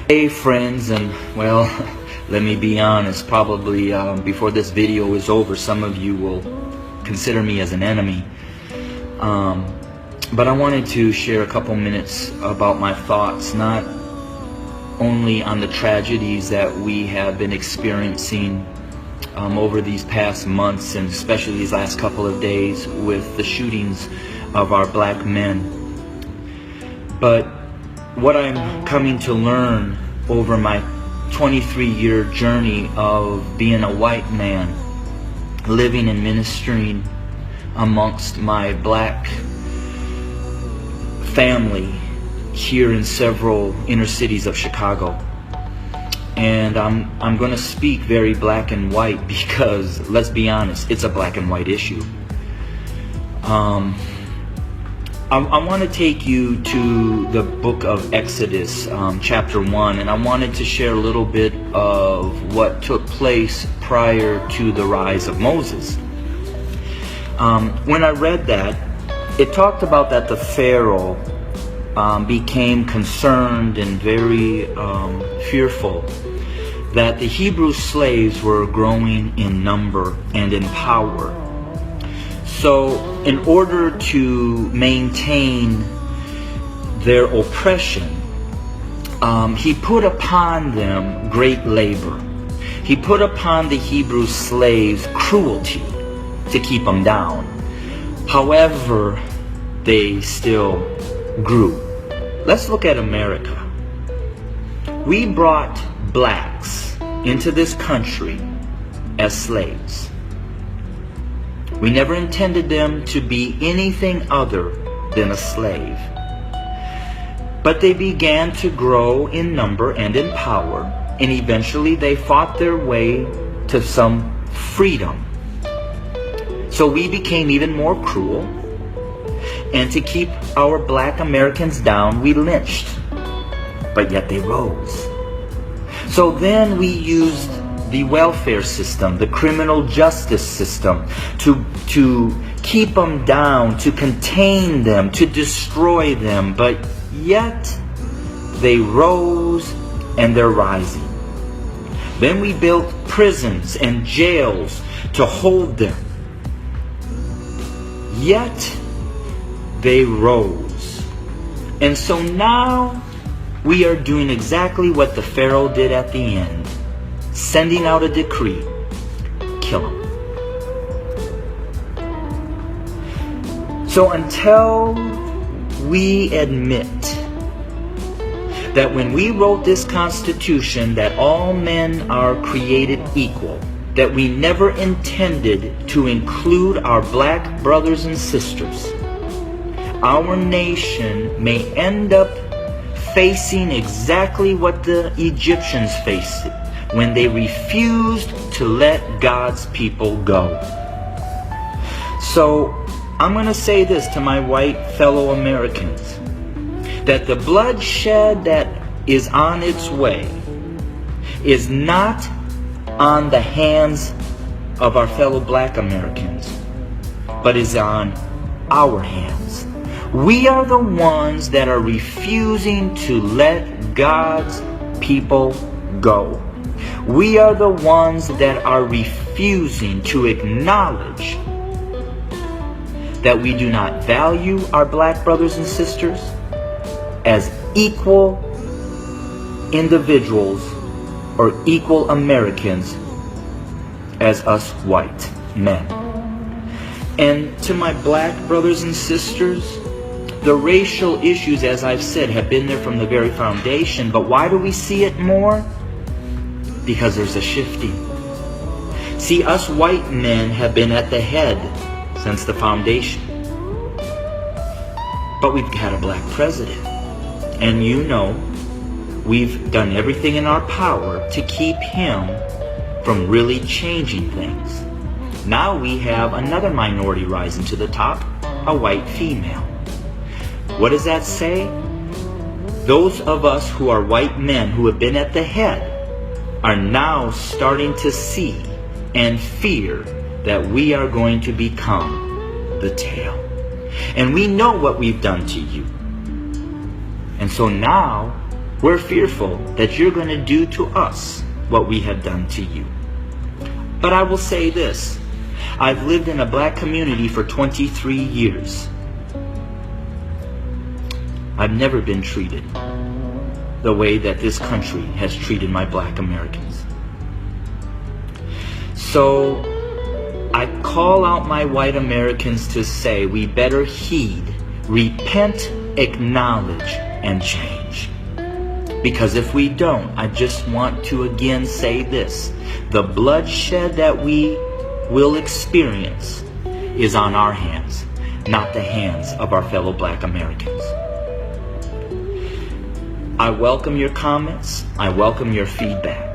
Hey friends, and well, let me be honest, probably before this video is over, some of you will consider me as an enemy. But I wanted to share a couple minutes about my thoughts, not only on the tragedies that we have been experiencing over these past months, and especially these last couple of days with the shootings of our black men, but what I'm coming to learn over my 23-year journey of being a white man, living and ministering amongst my black family here in several inner cities of Chicago. And I'm going to speak very black and white because, let's be honest, it's a black and white issue. I want to take you to the book of Exodus, chapter 1, and I wanted to share a little bit of what took place prior to the rise of Moses. When I read that, it talked about that the Pharaoh became concerned and very fearful that the Hebrew slaves were growing in number and in power. So in order to maintain their oppression, he put upon them great labor. He put upon the Hebrew slaves cruelty to keep them down. However, they still grew. Let's look at America. We brought blacks into this country as slaves. We never intended them to be anything other than a slave. But they began to grow in number and in power, and eventually they fought their way to some freedom. So we became even more cruel, and to keep our black Americans down, we lynched. But yet they rose. So then we used the welfare system, the criminal justice system, to keep them down, to contain them, to destroy them. But yet they rose, and they're rising. Then we built prisons and jails to hold them. Yet they rose. And so now we are doing exactly what the Pharaoh did at the end, sending out a decree: kill them. So until we admit that when we wrote this Constitution that all men are created equal, that we never intended to include our black brothers and sisters, our nation may end up facing exactly what the Egyptians faced when they refused to let God's people go. So I'm going to say this to my white fellow Americans, that the bloodshed that is on its way is not on the hands of our fellow black Americans, but is on our hands. We are the ones that are refusing to let God's people go. We are the ones that are refusing to acknowledge that we do not value our black brothers and sisters as equal individuals or equal Americans as us white men. And to my black brothers and sisters, the racial issues, as I've said, have been there from the very foundation. But why do we see it more? Because there's a shifting. See, us white men have been at the head since the foundation. But we've had a black president. And you know, we've done everything in our power to keep him from really changing things. Now we have another minority rising to the top, a white female. What does that say? Those of us who are white men who have been at the head are now starting to see and fear that we are going to become the tail. And we know what we've done to you. And so now We're fearful that you're going to do to us what we have done to you. But I will say this. I've lived in a black community for 23 years. I've never been treated the way that this country has treated my black Americans. So I call out my white Americans to say we better heed, repent, acknowledge, and change. Because if we don't, I just want to again say this. The bloodshed that we will experience is on our hands, not the hands of our fellow black Americans. I welcome your comments. I welcome your feedback.